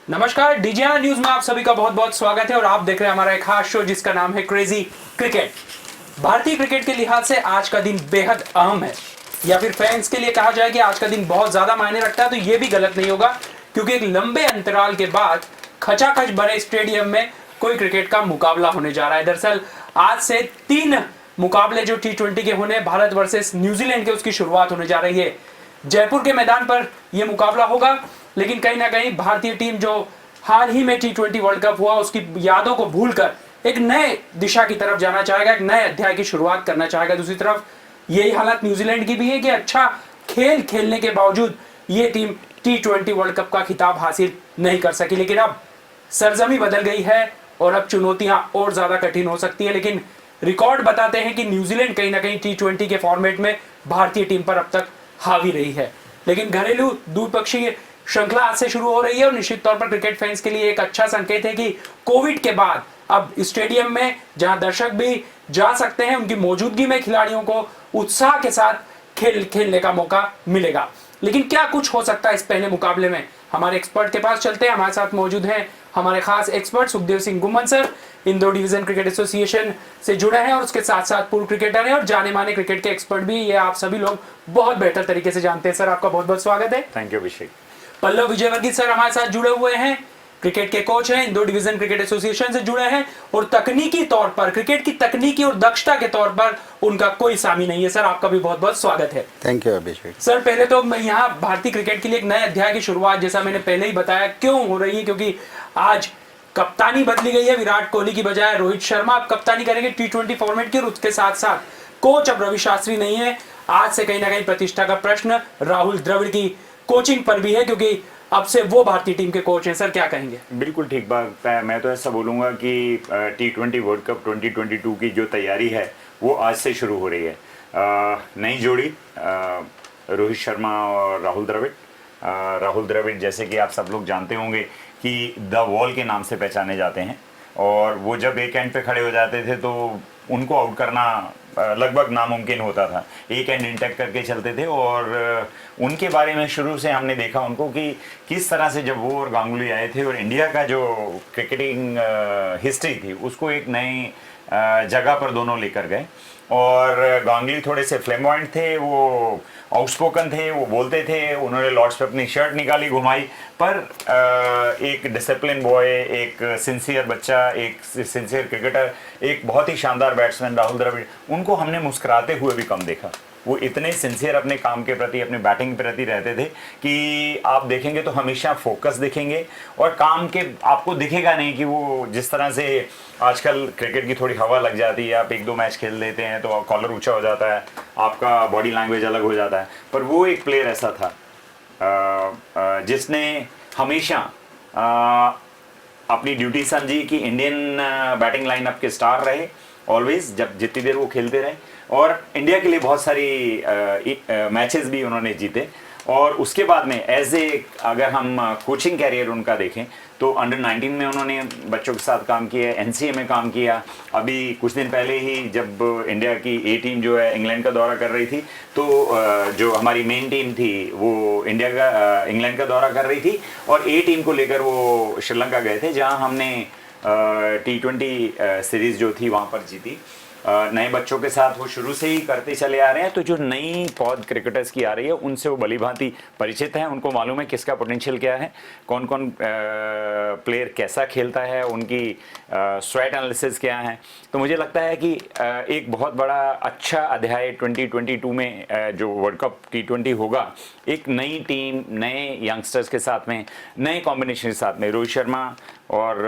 नमस्कार, DGR news में आप सभी का बहुत बहुत स्वागत है और आप देख रहे हैं हमारा एक खास शो जिसका नाम है क्रेजी क्रिकेट। भारतीय क्रिकेट के लिहाज से आज का दिन बेहद अहम है, या फिर फैंस के लिए कहा जाए कि आज का दिन बहुत ज्यादा मायने रखता है, तो यह भी गलत नहीं होगा क्योंकि एक लंबे अंतराल के बाद खचाखच भरे स्टेडियम में कोई क्रिकेट का मुकाबला होने जा रहा है। दरअसल आज से 3 मुकाबले जो T20 के होने, भारत वर्सेस न्यूजीलैंड के, उसकी शुरुआत होने जा रही है। जयपुर के मैदान पर यह मुकाबला होगा, लेकिन कहीं ना कहीं भारतीय टीम जो हाल ही में T20 वर्ल्ड कप हुआ उसकी यादों को भूलकर एक नए दिशा की तरफ जाना चाहेगा, एक नए अध्याय की शुरुआत करना चाहेगा। दूसरी तरफ यही हालत न्यूजीलैंड की भी है कि अच्छा खेल खेलने के बावजूद ये टीम T20 वर्ल्ड कप का खिताब हासिल नहीं कर सकी। लेकिन अब सरजमी बदल गई है और अब चुनौतियां और ज्यादा कठिन हो सकती है। लेकिन रिकॉर्ड बताते हैं कि न्यूजीलैंड कहीं ना कहीं T20 के फॉर्मेट में भारतीय टीम पर अब तक हावी रही है। लेकिन घरेलू द्विपक्षीय श्रृंखला आज से शुरू हो रही है और निश्चित तौर पर क्रिकेट फैंस के लिए एक अच्छा संकेत है कि कोविड के बाद अब स्टेडियम में जहां दर्शक भी जा सकते हैं, उनकी मौजूदगी में खिलाड़ियों को उत्साह के साथ खेलने का मौका मिलेगा। लेकिन क्या कुछ हो सकता है इस पहले मुकाबले में, हमारे एक्सपर्ट के पास चलते हैं। हमारे साथ मौजूद हैं हमारे खास expert Sukhdev Singh Gumman sir, Indore division cricket association से जुड़े हैं और उसके साथ साथ पूर्व क्रिकेटर हैं और जाने माने क्रिकेट के एक्सपर्ट भी। ये आप सभी लोग बहुत बेहतर तरीके से जानते हैं। सर, आपका बहुत बहुत स्वागत है। Thank you Abhishek. Pallav Vijayvargiya sir हमारे साथ जुड़े हुए हैं, क्रिकेट के कोच हैं, इंदौर डिवीजन क्रिकेट एसोसिएशन से जुड़े हैं और तकनीकी तौर पर, क्रिकेट की तकनीकी और दक्षता के तौर पर उनका कोई सामी नहीं है। सर, आपका भी बहुत बहुत स्वागत है। Thank you Abhishek. सर, पहले तो मैं यहाँ भारतीय क्रिकेट के लिए एक नए अध्याय की शुरुआत, जैसा मैंने पहले ही बताया, क्यों हो रही है, क्योंकि आज कप्तानी बदली गई है। विराट कोहली की बजाय रोहित शर्मा अब कप्तानी करेंगे T20 फॉर्मेट की और उसके साथ साथ कोच अब रवि शास्त्री नहीं है। आज से कहीं ना कहीं प्रतिष्ठा का प्रश्न राहुल द्रविड़ की कोचिंग पर भी है, क्योंकि अब से वो भारतीय टीम के कोच हैं। सर, क्या कहेंगे? बिल्कुल ठीक बात है। मैं तो ऐसा बोलूँगा कि T20 वर्ल्ड कप 2022 की जो तैयारी है वो आज से शुरू हो रही है। नई जोड़ी रोहित शर्मा और राहुल द्रविड़। राहुल द्रविड़ जैसे कि आप सब लोग जानते होंगे कि द वॉल के नाम से पहचाने जाते हैं और वो जब एक एंड पे खड़े हो जाते थे तो उनको आउट करना लगभग नामुमकिन होता था। एक एंड इंटैक्ट करके चलते थे और उनके बारे में शुरू से हमने देखा उनको कि किस तरह से जब वो और गांगुली आए थे और इंडिया का जो क्रिकेटिंग हिस्ट्री थी उसको एक नई जगह पर दोनों लेकर गए। और गांगुली थोड़े से फ्लेमॉइंट थे, वो आउटस्पोकन थे, वो बोलते थे, उन्होंने लॉर्ड्स पे अपनी शर्ट निकाली, घुमाई, पर एक डिसिप्लिन बॉय, एक सिंसियर बच्चा, एक सिंसियर क्रिकेटर, एक बहुत ही शानदार बैट्समैन राहुल द्रविड़, उनको हमने मुस्कुराते हुए भी कम देखा। वो इतने सिंसियर अपने काम के प्रति, अपने बैटिंग के प्रति रहते थे कि आप देखेंगे तो हमेशा फोकस दिखेंगे और काम के आपको दिखेगा नहीं कि वो जिस तरह से आजकल क्रिकेट की थोड़ी हवा लग जाती है, आप 1-2 मैच खेल लेते हैं तो कॉलर ऊंचा हो जाता है, आपका बॉडी लैंग्वेज अलग हो जाता है। पर वो एक प्लेयर ऐसा था जिसने हमेशा अपनी ड्यूटी समझी कि इंडियन बैटिंग लाइनअप के स्टार रहे ऑलवेज, जब जितनी देर वो खेलते रहे, और इंडिया के लिए बहुत सारी मैचेस भी उन्होंने जीते। और उसके बाद में एज ए अगर हम कोचिंग कैरियर उनका देखें तो अंडर 19 में उन्होंने बच्चों के साथ काम किया, NCA में काम किया। अभी कुछ दिन पहले ही जब इंडिया की A टीम जो है इंग्लैंड का दौरा कर रही थी तो जो हमारी मेन टीम थी वो इंग्लैंड का दौरा कर रही थी और A टीम को लेकर वो श्रीलंका गए थे, जहां हमने T20 सीरीज जो थी वहां पर जीती। नए बच्चों के साथ वो शुरू से ही करते चले आ रहे हैं, तो जो नई पौध क्रिकेटर्स की आ रही है उनसे वो भलीभांति परिचित हैं, उनको मालूम है किसका पोटेंशियल क्या है, कौन कौन प्लेयर कैसा खेलता है, उनकी स्वेट एनालिसिस क्या है। तो मुझे लगता है कि एक बहुत बड़ा अच्छा अध्याय 2022 में जो वर्ल्ड कप T20 होगा, एक नई टीम, नए यंगस्टर्स के साथ में, नए कॉम्बिनेशन के साथ में, रोहित शर्मा और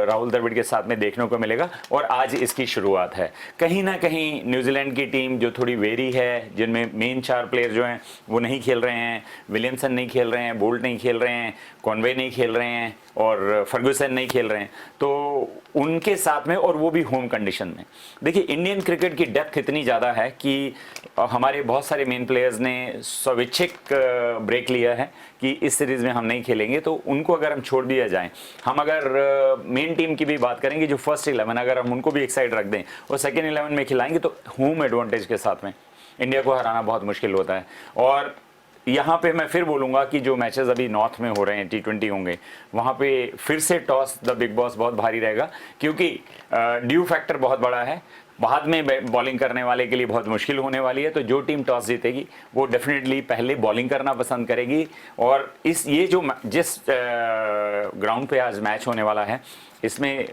राहुल द्रविड़ के साथ में देखने को मिलेगा। और आज इसकी शुरुआत है। कहीं ना कहीं न्यूजीलैंड की टीम जो थोड़ी वेरी है, जिनमें मेन 4 प्लेयर जो हैं वो नहीं खेल रहे हैं, विलियमसन नहीं खेल रहे हैं, बोल्ट नहीं खेल रहे हैं, कॉनवे नहीं खेल रहे हैं और फर्गुसन नहीं खेल रहे हैं, तो उनके साथ में, और वो भी होम कंडीशन में। देखिए, इंडियन क्रिकेट की डेप्थ इतनी ज़्यादा है कि हमारे बहुत सारे मेन प्लेयर्स ने स्वैच्छिक ब्रेक लिया है कि इस सीरीज़ में हम नहीं खेलेंगे। तो उनको अगर हम छोड़ दिया जाए, हम अगर मेन टीम की भी बात करेंगे, जो फर्स्ट 11 अगर हम उनको भी एक साइड रख दें और सेकेंड 11 में खिलाएंगे तो होम एडवांटेज के साथ में इंडिया को हराना बहुत मुश्किल होता है। और यहाँ पे मैं फिर बोलूँगा कि जो मैचेस अभी नॉर्थ में हो रहे हैं T20 होंगे, वहाँ पे फिर से टॉस द बिग बॉस बहुत भारी रहेगा, क्योंकि ड्यू फैक्टर बहुत बड़ा है। बाद में बॉलिंग करने वाले के लिए बहुत मुश्किल होने वाली है, तो जो टीम टॉस जीतेगी वो डेफिनेटली पहले बॉलिंग करना पसंद करेगी। और ये जो जिस ग्राउंड पे आज मैच होने वाला है, इसमें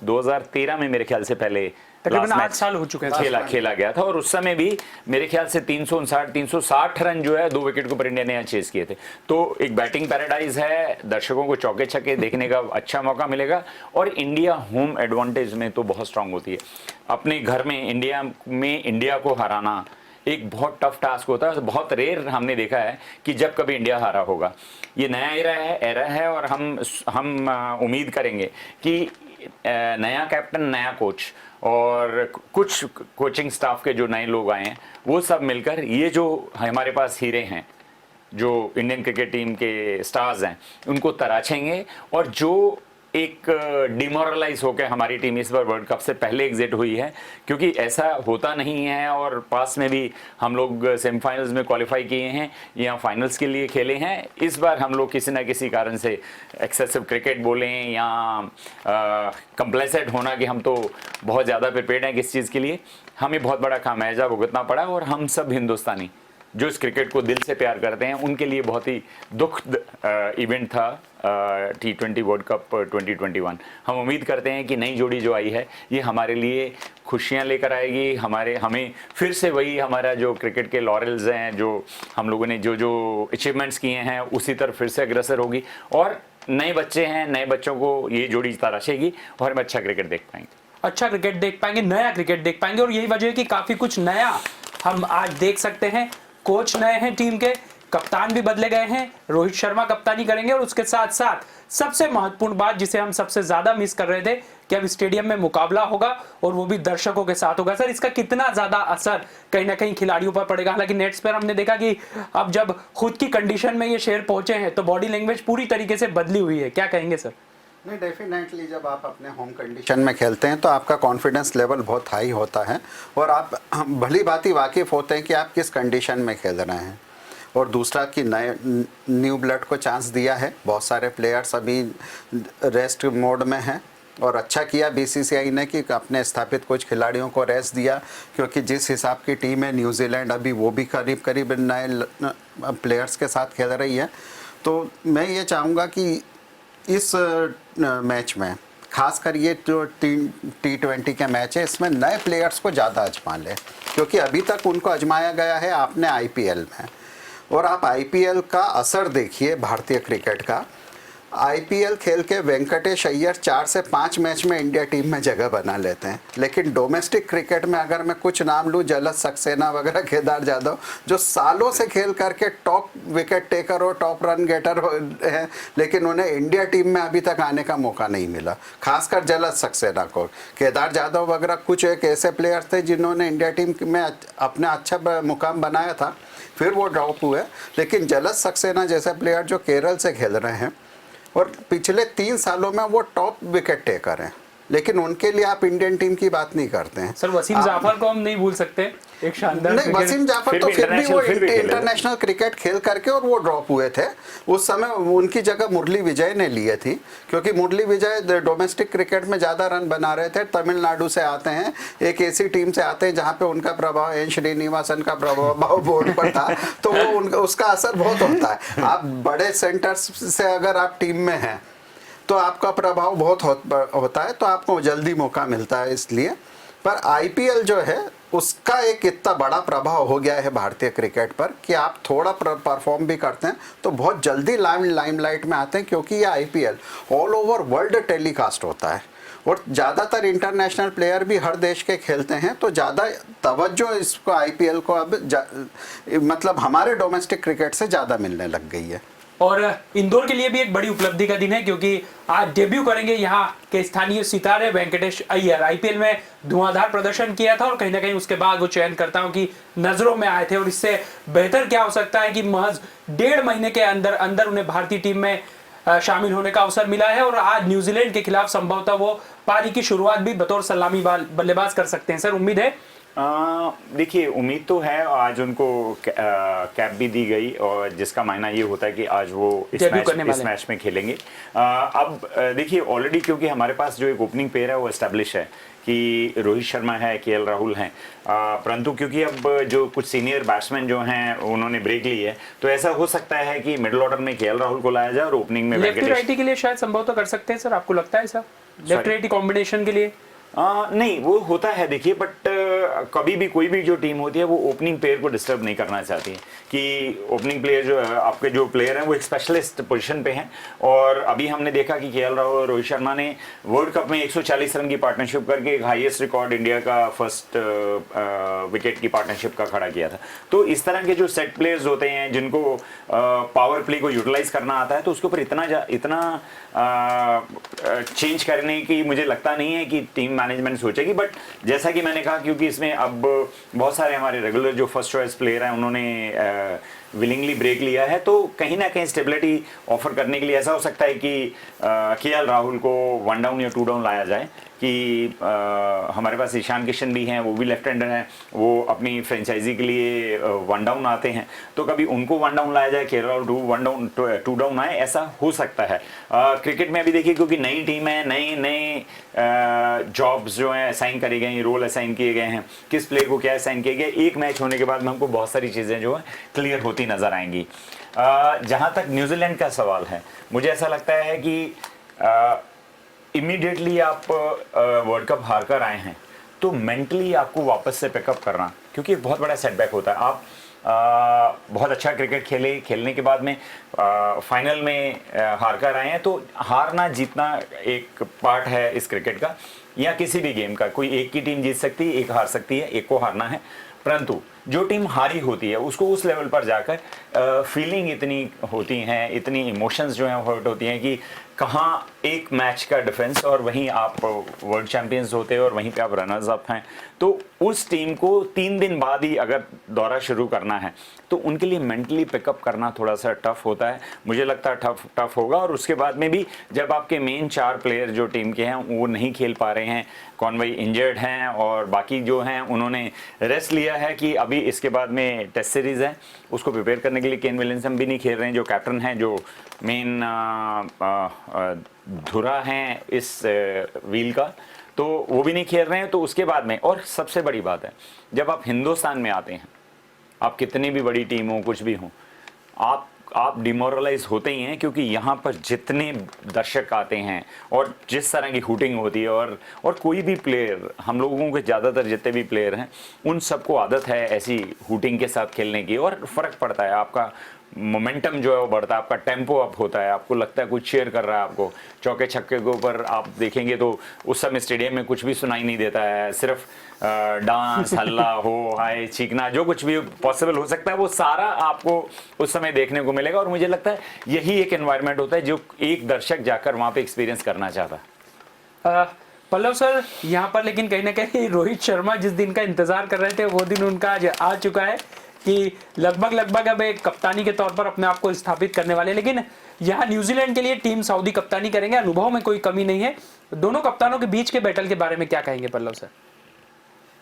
2013 में मेरे ख्याल से पहले तकरीबन 8 साल हो चुके हैं खेला गया था, और उस समय भी मेरे ख्याल से 360 रन जो है 2 विकेट के ऊपर इंडिया ने यहाँ चेस किए थे। तो एक बैटिंग पैराडाइज है, दर्शकों को चौके छक्के देखने का अच्छा मौका मिलेगा, और इंडिया होम एडवांटेज में तो बहुत स्ट्रांग होती है। अपने घर में इंडिया को हराना एक बहुत टफ टास्क होता है। बहुत रेयर हमने देखा है कि जब कभी इंडिया हारा होगा। ये नया एरा है, और हम उम्मीद करेंगे कि नया कैप्टन, नया कोच और कुछ कोचिंग स्टाफ के जो नए लोग आए हैं, वो सब मिलकर ये जो हमारे पास हीरे हैं, जो इंडियन क्रिकेट टीम के स्टार्स हैं, उनको तराशेंगे। और जो एक डिमोरलाइज होकर हमारी टीम इस बार वर्ल्ड कप से पहले एग्जिट हुई है, क्योंकि ऐसा होता नहीं है, और पास में भी हम लोग सेमीफाइनल्स में क्वालिफाई किए हैं या फाइनल्स के लिए खेले हैं। इस बार हम लोग किसी ना किसी कारण से एक्सेसिव क्रिकेट बोलें या कंप्लेसेंट होना कि हम तो बहुत ज़्यादा प्रिपेयर्ड हैं किस चीज़ के लिए, हमें बहुत बड़ा खामियाजा भुगतना पड़ा। और हम सब हिंदुस्तानी जो इस क्रिकेट को दिल से प्यार करते हैं, उनके लिए बहुत ही दुखद इवेंट था T20 वर्ल्ड कप 2021। हम उम्मीद करते हैं कि नई जोड़ी जो आई है, ये हमारे लिए खुशियां लेकर आएगी। हमें फिर से वही हमारा जो क्रिकेट के लॉरेल्स हैं, जो हम लोगों ने जो अचीवमेंट्स किए हैं, उसी तरफ फिर से अग्रसर होगी। और नए बच्चे हैं, नए बच्चों को ये जोड़ी तराशेगी, और हम अच्छा क्रिकेट देख पाएंगे, अच्छा क्रिकेट देख पाएंगे, नया क्रिकेट देख पाएंगे। और यही वजह है कि काफी कुछ नया हम आज देख सकते हैं। कोच नए हैं टीम के, कप्तान भी बदले गए हैं, रोहित शर्मा कप्तानी करेंगे, और उसके साथ साथ सबसे महत्वपूर्ण बात जिसे हम सबसे ज्यादा मिस कर रहे थे कि अब स्टेडियम में मुकाबला होगा, और वो भी दर्शकों के साथ होगा। सर, इसका कितना ज्यादा असर कहीं ना कहीं खिलाड़ियों पर पड़ेगा? हालांकि नेट्स पर हमने देखा कि अब जब खुद की कंडीशन में ये शहर पहुंचे हैं, तो बॉडी लैंग्वेज पूरी तरीके से बदली हुई है। क्या कहेंगे सर? नहीं, डेफिनेटली जब आप अपने होम कंडीशन में खेलते हैं तो आपका कॉन्फिडेंस लेवल बहुत हाई होता है, और आप भली भांति वाकिफ़ होते हैं कि आप किस कंडीशन में खेल रहे हैं। और दूसरा कि नए न्यू ब्लड को चांस दिया है। बहुत सारे प्लेयर्स अभी रेस्ट मोड में हैं, और अच्छा किया BCCI ने कि अपने स्थापित कुछ खिलाड़ियों को रेस्ट दिया, क्योंकि जिस हिसाब की टीम है न्यूजीलैंड, अभी वो भी करीब करीब नए प्लेयर्स के साथ खेल रही है। तो मैं ये चाहूँगा कि इस मैच में खासकर ये जो T20 के मैच है, इसमें नए प्लेयर्स को ज़्यादा आजमा लें, क्योंकि अभी तक उनको आजमाया गया है आपने IPL में। और आप IPL का असर देखिए भारतीय क्रिकेट का। IPL खेल के वेंकटेश अय्यर 4 से 5 मैच में इंडिया टीम में जगह बना लेते हैं, लेकिन डोमेस्टिक क्रिकेट में अगर मैं कुछ नाम लूँ, जलज सक्सेना वगैरह, केदार जाधव, जो सालों से खेल करके टॉप विकेट टेकर और टॉप रन गेटर हैं, लेकिन उन्हें इंडिया टीम में अभी तक आने का मौका नहीं मिला। खासकर जलज सक्सेना को, केदार जाधव वगैरह कुछ एक ऐसे प्लेयर थे जिन्होंने इंडिया टीम में अपना अच्छा मुकाम बनाया था, फिर वो ड्रॉप हुए। लेकिन जलज सक्सेना जैसे प्लेयर जो केरल से खेल रहे हैं, और पिछले 3 सालों में वो टॉप विकेट टेकर हैं, लेकिन उनके लिए आप इंडियन टीम की बात नहीं करते हैं। सर, वसीम जाफर को हम नहीं भूल सकते, एक शानदार नहीं, वसीम जाफर तो फिर भी वो इंटरनेशनल क्रिकेट खेल करके और वो ड्रॉप हुए थे। उस समय उनकी जगह मुरली विजय ने लिए थी, क्योंकि मुरली विजय डोमेस्टिक क्रिकेट में ज़्यादा रन बना रहे थे। तमिलनाडु से आते हैं, एक ऐसी टीम से आते हैं जहाँ पे उनका प्रभाव, एन श्रीनिवासन का प्रभाव बोर्ड पर था, तो वो उसका असर बहुत होता है। आप बड़े सेंटर्स से अगर आप टीम में हैं तो आपका प्रभाव बहुत होता है, तो आपको जल्दी मौका मिलता है। इसलिए पर IPL जो है उसका एक इतना बड़ा प्रभाव हो गया है भारतीय क्रिकेट पर कि आप थोड़ा परफॉर्म भी करते हैं तो बहुत जल्दी लाइमलाइट में आते हैं, क्योंकि ये IPL all over world telecast होता है, और ज़्यादातर इंटरनेशनल प्लेयर भी हर देश के खेलते हैं, तो ज़्यादा तवज्जो इसको IPL को अब मतलब हमारे डोमेस्टिक क्रिकेट से ज़्यादा मिलने लग गई है। और इंदौर के लिए भी एक बड़ी उपलब्धि का दिन है, क्योंकि आज डेब्यू करेंगे यहाँ के स्थानीय सितारे वेंकटेश अय्यर। IPL में धुआंधार प्रदर्शन किया था, और कहीं ना कहीं उसके बाद वो चयनकर्ताओं की नजरों में आए थे। और इससे बेहतर क्या हो सकता है कि महज 1.5 महीने के अंदर अंदर उन्हें भारतीय टीम में शामिल होने का अवसर मिला है, और आज न्यूजीलैंड के खिलाफ संभवतः वो पारी की शुरुआत भी बतौर सलामी बल्लेबाज कर सकते हैं। सर, उम्मीद है देखिए उम्मीद तो है, आज उनको कैप भी दी गई और जिसका मायना ये होता है कि आज वो इस मैच में खेलेंगे। अब देखिए ऑलरेडी क्योंकि हमारे पास जो एक ओपनिंग पेयर है वो एस्टेब्लिश है कि रोहित शर्मा है, केएल राहुल हैं, परंतु क्योंकि अब जो कुछ सीनियर बैट्समैन जो हैं उन्होंने ब्रेक ली है, तो ऐसा हो सकता है कि मिडिल ऑर्डर में केएल राहुल को लाया जाए और ओपनिंग में लेफ्टी राइटी के लिए शायद संभव तो कर सकते हैं सर, आपको लगता है सर लेफ्ट राइटी कॉम्बिनेशन के लिए? नहीं वो होता है देखिए, बट कभी भी कोई भी जो टीम होती है वो ओपनिंग प्लेयर को डिस्टर्ब नहीं करना चाहती है कि ओपनिंग प्लेयर जो है, आपके जो प्लेयर हैं वो एक स्पेशलिस्ट पोजीशन पे हैं। और अभी हमने देखा कि केएल राहुल और रोहित शर्मा ने वर्ल्ड कप में 140 रन की पार्टनरशिप करके एक हाईएस्ट रिकॉर्ड इंडिया का फर्स्ट विकेट की पार्टनरशिप का खड़ा किया था। तो इस तरह के जो सेट प्लेयर्स होते हैं जिनको पावर प्ले को यूटिलाइज करना आता है, तो उसके ऊपर इतना चेंज करने की मुझे लगता नहीं है कि टीम मैनेजमेंट सोचेगी। बट जैसा कि मैंने कहा, क्योंकि इसमें अब बहुत सारे हमारे रेगुलर जो फर्स्ट चॉइस प्लेयर हैं उन्होंने विलिंगली ब्रेक लिया है, तो कहीं ना कहीं स्टेबिलिटी ऑफर करने के लिए ऐसा हो सकता है कि केएल राहुल को 1 डाउन या 2 डाउन लाया जाए कि हमारे पास ईशान किशन भी हैं, वो भी लेफ्ट हैंडर हैं, वो अपनी फ्रेंचाइजी के लिए 1 डाउन आते हैं, तो कभी उनको 1 डाउन लाया जाए, केएल राहुल 2 डाउन आए, ऐसा हो सकता है। क्रिकेट में अभी देखिए क्योंकि नई टीम है, नए जॉब्स जो हैं असाइन करे गए, रोल असाइन किए गए हैं, किस प्लेयर को क्या असाइन किया गया, एक मैच होने के बाद में हमको बहुत सारी चीज़ें जो है क्लियर होती नजर आएंगी। जहाँ तक न्यूजीलैंड का सवाल है, मुझे ऐसा लगता है कि इमीडिएटली आप वर्ल्ड कप हार कर आए हैं तो मेंटली आपको वापस से पिकअप करना, क्योंकि एक बहुत बड़ा सेटबैक होता है। आप बहुत अच्छा क्रिकेट खेलने के बाद में फाइनल में हार कर आए हैं, तो हारना जीतना एक पार्ट है इस क्रिकेट का या किसी भी गेम का। कोई एक की टीम जीत सकती है, एक हार सकती है, एक को हारना है, परंतु जो टीम हारी होती है उसको उस लेवल पर जाकर फीलिंग इतनी होती हैं, इतनी इमोशंस जो हैं हर्ट होती हैं कि कहाँ एक मैच का डिफरेंस और वहीं आप वर्ल्ड चैंपियंस होते हैं और वहीं पे आप रनर्स अप हैं। तो उस टीम को 3 दिन बाद ही अगर दौरा शुरू करना है तो उनके लिए मेंटली पिकअप करना थोड़ा सा टफ होता है, मुझे लगता है टफ होगा। और उसके बाद में भी जब आपके मेन 4 प्लेयर जो टीम के हैं वो नहीं खेल पा रहे हैं, कॉनवे इंजर्ड हैं और बाकी जो हैं उन्होंने रेस्ट लिया है कि अभी इसके बाद में टेस्ट सीरीज़ है उसको प्रिपेयर करने के लिए केन विलियमसन भी नहीं खेल रहे हैं, जो कैप्टन हैं, जो मेन धुरा हैं इस व्हील का, तो वो भी नहीं खेल रहे हैं। तो उसके बाद में, और सबसे बड़ी बात है, जब आप हिंदुस्तान में आते हैं, आप कितनी भी बड़ी टीम हो, कुछ भी हो, आप डिमोरलाइज होते ही हैं, क्योंकि यहाँ पर जितने दर्शक आते हैं और जिस तरह की हुटिंग होती है और कोई भी प्लेयर, हम लोगों के ज़्यादातर जितने भी प्लेयर हैं उन सबको आदत है ऐसी हुटिंग के साथ खेलने की, और फ़र्क पड़ता है, आपका मोमेंटम जो है वो बढ़ता है, आपका टेम्पो अप होता है, आपको लगता है कुछ चीयर कर रहा है आपको। चौके छक्के के ऊपर आप देखेंगे तो उस समय स्टेडियम में कुछ भी सुनाई नहीं देता है, सिर्फ डांस, हल्ला, हो हाय, चीखना, जो कुछ भी पॉसिबल हो सकता है वो सारा आपको उस समय देखने को मिलेगा। और मुझे लगता है यही एक एनवायरनमेंट होता है जो एक दर्शक जाकर वहाँ पे एक्सपीरियंस करना चाहता है। पल्लव सर, यहाँ पर लेकिन कहीं ना कहीं रोहित शर्मा जिस दिन का इंतजार कर रहे थे वो दिन उनका आज आ चुका है कि लगभग अब एक कप्तानी के तौर पर अपने आप को स्थापित करने वाले। लेकिन यहाँ न्यूजीलैंड के लिए टीम सऊदी कप्तानी करेंगे, अनुभव में कोई कमी नहीं है। दोनों कप्तानों के बीच के बैटल के बारे में क्या कहेंगे पल्लव सर?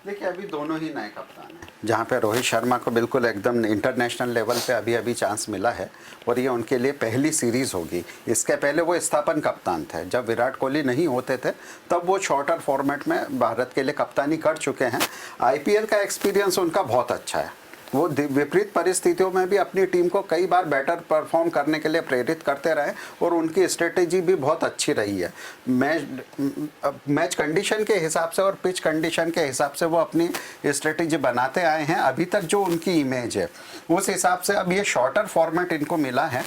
देखिए, अभी दोनों ही नए कप्तान हैं, जहाँ पे रोहित शर्मा को बिल्कुल एकदम इंटरनेशनल लेवल पे अभी चांस मिला है और ये उनके लिए पहली सीरीज़ होगी। इसके पहले वो स्थापन कप्तान थे, जब विराट कोहली नहीं होते थे तब वो शॉर्टर फॉर्मेट में भारत के लिए कप्तानी कर चुके हैं। आईपीएल का एक्सपीरियंस उनका बहुत अच्छा है, वो विपरीत परिस्थितियों में भी अपनी टीम को कई बार बेटर परफॉर्म करने के लिए प्रेरित करते रहे और उनकी स्ट्रेटेजी भी बहुत अच्छी रही है। मैच कंडीशन के हिसाब से और पिच कंडीशन के हिसाब से वो अपनी स्ट्रेटेजी बनाते आए हैं। अभी तक जो उनकी इमेज है उस हिसाब से अब ये शॉर्टर फॉर्मेट इनको मिला है।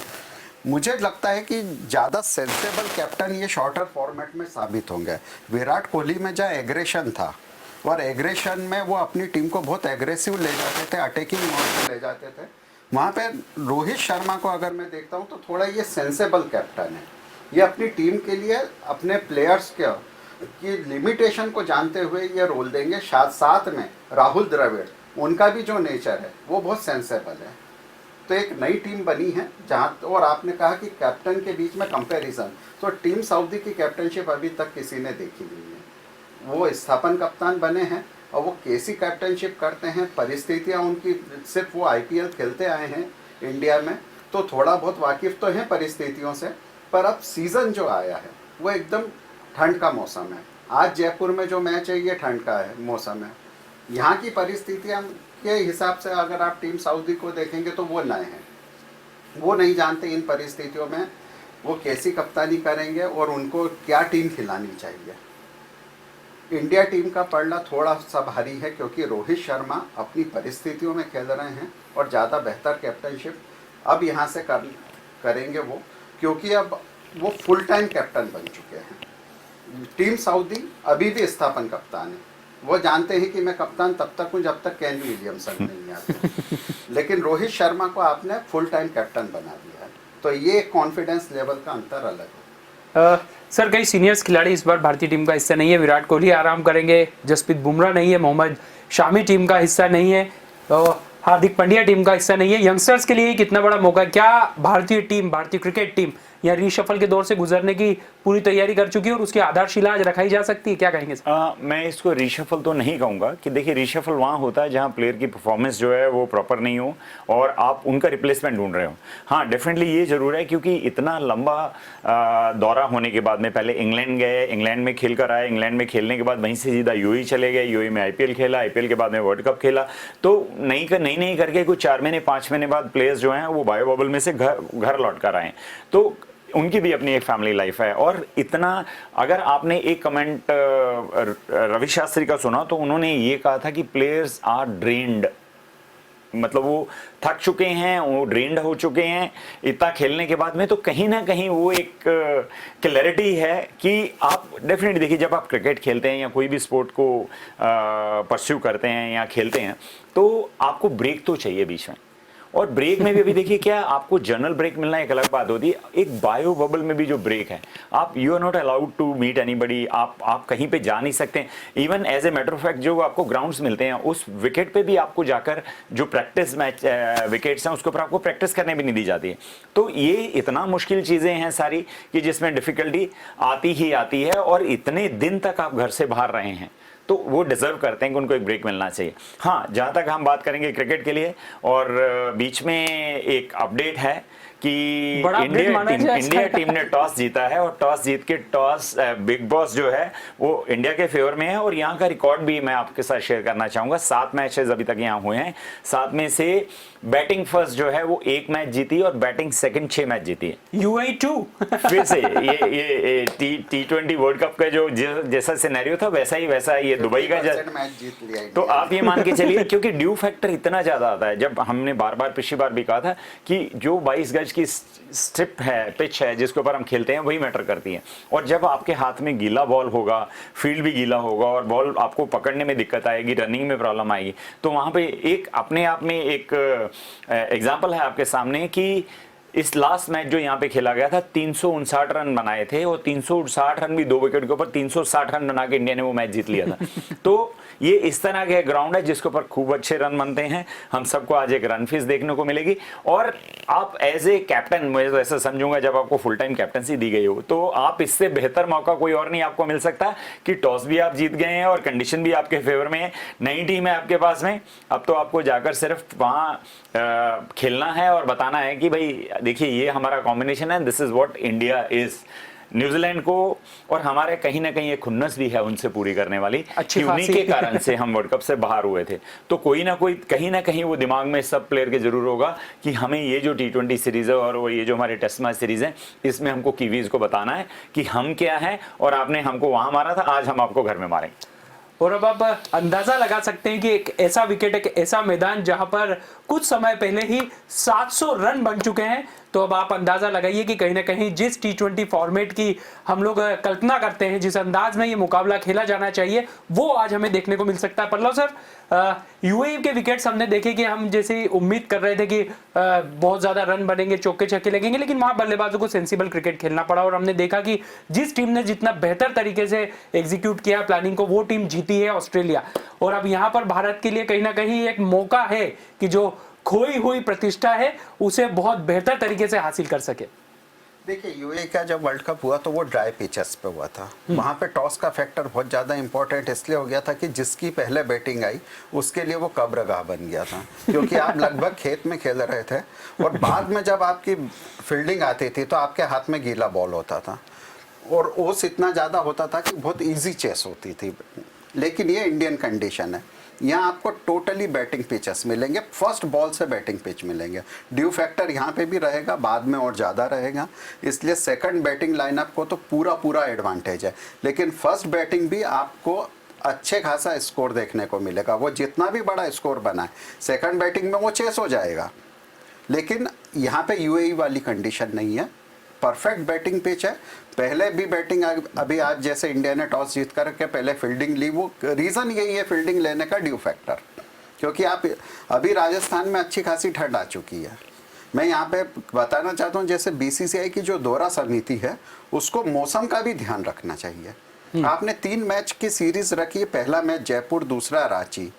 मुझे लगता है कि ज़्यादा सेंसेबल कैप्टन ये शॉर्टर फॉर्मेट में साबित होंगे। विराट कोहली में जहाँ एग्रेशन था और एग्रेशन में वो अपनी टीम को बहुत एग्रेसिव ले जाते थे, अटैकिंग मोड में ले जाते थे, वहाँ पे रोहित शर्मा को अगर मैं देखता हूँ तो थोड़ा ये सेंसेबल कैप्टन है। ये अपनी टीम के लिए अपने प्लेयर्स की लिमिटेशन को जानते हुए ये रोल देंगे। साथ में राहुल द्रविड़, उनका भी जो नेचर है वो बहुत सेंसेबल है। तो एक नई टीम बनी है जहाँ, और आपने कहा कि कैप्टन के बीच में कंपैरिजन, तो टीम सऊदी की कैप्टनशिप अभी तक किसी ने देखी नहीं है। वो स्थापन कप्तान बने हैं, और वो कैसी कैप्टनशिप करते हैं, परिस्थितियाँ उनकी, सिर्फ वो आईपीएल खेलते आए हैं इंडिया में तो थोड़ा बहुत वाकिफ़ तो हैं परिस्थितियों से, पर अब सीज़न जो आया है वो एकदम ठंड का मौसम है। आज जयपुर में जो मैच है ये ठंड का है मौसम है। यहाँ की परिस्थितियाँ के हिसाब से अगर आप टीम सऊदी को देखेंगे तो वो नए हैं, वो नहीं जानते इन परिस्थितियों में वो कैसी कप्तानी करेंगे और उनको क्या टीम खिलानी चाहिए। इंडिया टीम का पड़ना थोड़ा सा भारी है क्योंकि रोहित शर्मा अपनी परिस्थितियों में खेल रहे हैं और ज़्यादा बेहतर कैप्टनशिप अब यहाँ से करेंगे वो, क्योंकि अब वो फुल टाइम कैप्टन बन चुके हैं। टीम सऊदी अभी भी स्थापन कप्तान है, वो जानते हैं कि मैं कप्तान तब तक हूँ जब तक केन विलियमसन नहीं आते, लेकिन रोहित शर्मा को आपने फुल टाइम कैप्टन बना दिया है, तो ये कॉन्फिडेंस लेवल का अंतर अलग है। सर कई सीनियर्स खिलाड़ी इस बार भारतीय टीम का हिस्सा नहीं है। विराट कोहली आराम करेंगे, जसप्रीत बुमराह नहीं है, मोहम्मद शामी टीम का हिस्सा नहीं है, हार्दिक पांड्या टीम का हिस्सा नहीं है। यंगस्टर्स के लिए कितना बड़ा मौका है? क्या भारतीय टीम, भारतीय क्रिकेट टीम या रीशफल के दौर से गुजरने की पूरी तैयारी कर चुकी है और उसकी आधारशिला आज रखाई जा सकती है? क्या कहेंगे? मैं इसको रीशफल तो नहीं कहूँगा कि देखिए रीशफल वहाँ होता है जहाँ प्लेयर की परफॉर्मेंस जो है वो प्रॉपर नहीं हो और आप उनका रिप्लेसमेंट ढूंढ रहे हो। हाँ डेफिनेटली ये जरूर है क्योंकि इतना लंबा दौरा होने के बाद में पहले इंग्लैंड गए, इंग्लैंड में खेल कर आए, इंग्लैंड में खेलने के बाद वहीं से सीधा यूएई चले गए, यूएई में आईपीएल खेला, आईपीएल के बाद में वर्ल्ड कप खेला, तो नहीं करके कुछ 4 महीने 5 महीने बाद प्लेयर्स जो हैं वो बायो बबल में से घर लौट कर आए, तो उनकी भी अपनी एक फैमिली लाइफ है। और इतना अगर आपने एक कमेंट रवि शास्त्री का सुना तो उन्होंने ये कहा था कि प्लेयर्स आर ड्रेन्ड, मतलब वो थक चुके हैं, वो ड्रेन्ड हो चुके हैं इतना खेलने के बाद में। तो कहीं ना कहीं वो एक क्लैरिटी है कि आप डेफिनेटली देखिए जब आप क्रिकेट खेलते हैं या कोई भी स्पोर्ट को परस्यू करते हैं या खेलते हैं तो आपको ब्रेक तो चाहिए बीच में, और ब्रेक में भी अभी देखिए क्या आपको जनरल ब्रेक मिलना एक अलग बात होती है, एक बायो बबल में भी जो ब्रेक है, आप you are not allowed to meet anybody, आप कहीं पे जा नहीं सकते। Even as a matter of fact जो आपको ग्राउंड्स मिलते हैं उस विकेट पे भी आपको जाकर जो प्रैक्टिस मैच विकेट्स हैं उसके ऊपर आपको प्रैक्टिस करने भी नहीं दी जाती है। तो ये इतना मुश्किल चीज़ें हैं सारी कि जिसमें डिफिकल्टी आती ही आती है, और इतने दिन तक आप घर से बाहर रहे हैं तो वो डिजर्व करते हैं कि उनको एक ब्रेक मिलना चाहिए। हाँ जहाँ तक हम बात करेंगे क्रिकेट के लिए, और बीच में एक अपडेट है कि इंडिया टीम ने टॉस जीता है, और टॉस जीत के बिग बॉस जो है वो इंडिया के फेवर में है। और यहाँ का रिकॉर्ड भी मैं आपके साथ शेयर करना चाहूँगा। 7 मैचेस अभी तक यहाँ हुए हैं, 7 में से बैटिंग फर्स्ट जो है वो 1 मैच जीती और बैटिंग सेकंड 6 मैच जीती है। UAE 2 फिर से ये T20 वर्ल्ड कप का जो जैसा सिनेरियो था वैसा ये दुबई का मैच जीत लिया। तो आप ये मान के चलिए क्योंकि ड्यू फैक्टर इतना ज्यादा आता है। जब हमने बार पिछली बार भी कहा था कि जो 22 गज की स्ट्रिप है, पिच है जिसके ऊपर हम खेलते हैं वही मैटर करती है, और जब आपके हाथ में गीला बॉल होगा, फील्ड भी गीला होगा और बॉल आपको पकड़ने में दिक्कत आएगी, रनिंग में प्रॉब्लम आएगी, तो वहां पे एक अपने आप में एक एग्जाम्पल है आपके सामने कि इस लास्ट मैच जो यहाँ पे खेला गया था 359 रन बनाए थे, और 360 रन भी 2 विकेट के ऊपर 360 रन बना के इंडिया ने वो मैच जीत लिया था। तो ये इस तरह के ग्राउंड है जिसके ऊपर खूब अच्छे रन बनते हैं। हम सबको आज एक रन फीस देखने को मिलेगी, और आप एज ए कैप्टन, मैं तो ऐसा समझूंगा जब आपको फुल टाइम कैप्टनसी दी गई हो तो आप इससे बेहतर मौका कोई और नहीं आपको मिल सकता कि टॉस भी आप जीत गए हैं और कंडीशन भी आपके फेवर में है, नई टीम है आपके पास में। अब तो आपको जाकर सिर्फ वहाँ खेलना है और बताना है कि भाई देखिए ये हमारा कॉम्बिनेशन है, this is what India is. New Zealand को और हमारे कहीं ना कहीं एक खुन्नस भी है उनसे पूरी करने वाली कि उन्हीं के कारण से हम वर्ल्ड कप से बाहर हुए थे। तो कोई ना कोई कहीं ना कहीं वो दिमाग में सब प्लेयर के जरूर होगा कि हमें ये जो T20 सीरीज है और ये जो हमारे टेस्ट मैच सीरीज है इसमें हमको कीवीज को बताना है कि हम क्या है, और आपने हमको वहां मारा था, आज हम आपको घर में मारेंगे। और अब आप अंदाजा लगा सकते हैं कि एक ऐसा विकेट, एक ऐसा मैदान जहां पर कुछ समय पहले ही 700 रन बन चुके हैं, तो अब आप अंदाजा लगाइए कि कहीं ना कहीं जिस T20 फॉर्मेट की हम लोग कल्पना करते हैं, जिस अंदाज में ये मुकाबला खेला जाना चाहिए, वो आज हमें देखने को मिल सकता है। पल्लव सर, यूएई के विकेट्स हमने देखे कि हम जैसे उम्मीद कर रहे थे कि बहुत ज्यादा रन बनेंगे, चौके छक्के लगेंगे, लेकिन वहां बल्लेबाजों को सेंसिबल क्रिकेट खेलना पड़ा, और हमने देखा कि जिस टीम ने जितना बेहतर तरीके से एग्जीक्यूट किया प्लानिंग को, वो टीम जीती है, ऑस्ट्रेलिया। और अब यहाँ पर भारत के लिए कहीं ना कहीं एक मौका है कि जो खोई हुई प्रतिष्ठा है उसे बहुत बेहतर तरीके से हासिल कर सके। देखिए यूएई का जब वर्ल्ड कप हुआ तो वो ड्राई पिचेस पे हुआ था। वहाँ पे टॉस का फैक्टर बहुत ज़्यादा इंपॉर्टेंट इसलिए हो गया था कि जिसकी पहले बैटिंग आई उसके लिए वो कब्रगाह बन गया था, क्योंकि आप लगभग खेत में खेल रहे थे और बाद में जब आपकी फील्डिंग आती थी तो आपके हाथ में गीला बॉल होता था और ओस इतना ज़्यादा होता था कि बहुत ईजी चेस होती थी। लेकिन ये इंडियन कंडीशन है, यहाँ आपको टोटली बैटिंग पिचेस मिलेंगे, फर्स्ट बॉल से बैटिंग पिच मिलेंगे। ड्यू फैक्टर यहाँ पे भी रहेगा, बाद में और ज़्यादा रहेगा, इसलिए सेकंड बैटिंग लाइनअप को तो पूरा एडवांटेज है। लेकिन फर्स्ट बैटिंग भी आपको अच्छे खासा स्कोर देखने को मिलेगा। वो जितना भी बड़ा स्कोर बनाए सेकंड बैटिंग में वो चेस हो जाएगा। लेकिन यहाँ पे यूएई वाली कंडीशन नहीं है, परफेक्ट बैटिंग पिच है। पहले भी बैटिंग अभी आज जैसे इंडिया ने टॉस जीत करके पहले फील्डिंग ली, वो रीज़न यही है फील्डिंग लेने का, ड्यू फैक्टर, क्योंकि आप अभी राजस्थान में अच्छी खासी ठंड आ चुकी है। मैं यहाँ पे बताना चाहता हूँ जैसे बीसीसीआई की जो दौरा समिति है उसको मौसम का भी ध्यान रखना चाहिए। आपने 3 मैच की सीरीज रखी, पहला मैच जयपुर, दूसरा रांची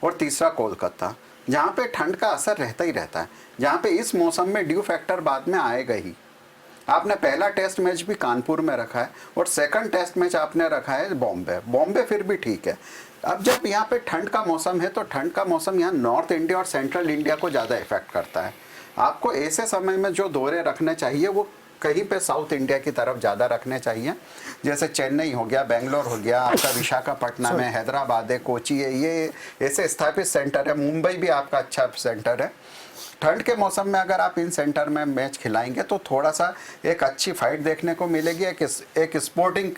और तीसरा कोलकाता, जहाँ पे ठंड का असर रहता ही रहता है, जहाँ पे इस मौसम में ड्यू फैक्टर बाद में आएगा ही। आपने पहला टेस्ट मैच भी कानपुर में रखा है और सेकंड टेस्ट मैच आपने रखा है बॉम्बे फिर भी ठीक है। अब जब यहाँ पे ठंड का मौसम है तो ठंड का मौसम यहाँ नॉर्थ इंडिया और सेंट्रल इंडिया को ज़्यादा इफेक्ट करता है। आपको ऐसे समय में जो दौरे रखने चाहिए वो कहीं पे साउथ इंडिया की तरफ ज़्यादा रखने चाहिए, जैसे चेन्नई हो गया, बेंगलोर हो गया, आपका विशाखापट्टनम है, हैदराबाद है, कोची है, ये ऐसे स्थापित सेंटर है। मुंबई भी आपका अच्छा सेंटर है। ठंड के मौसम में अगर आप इन सेंटर में मैच खिलाएंगे तो थोड़ा सा एक अच्छी फाइट देखने को मिलेगी, एक स्पोर्टिंग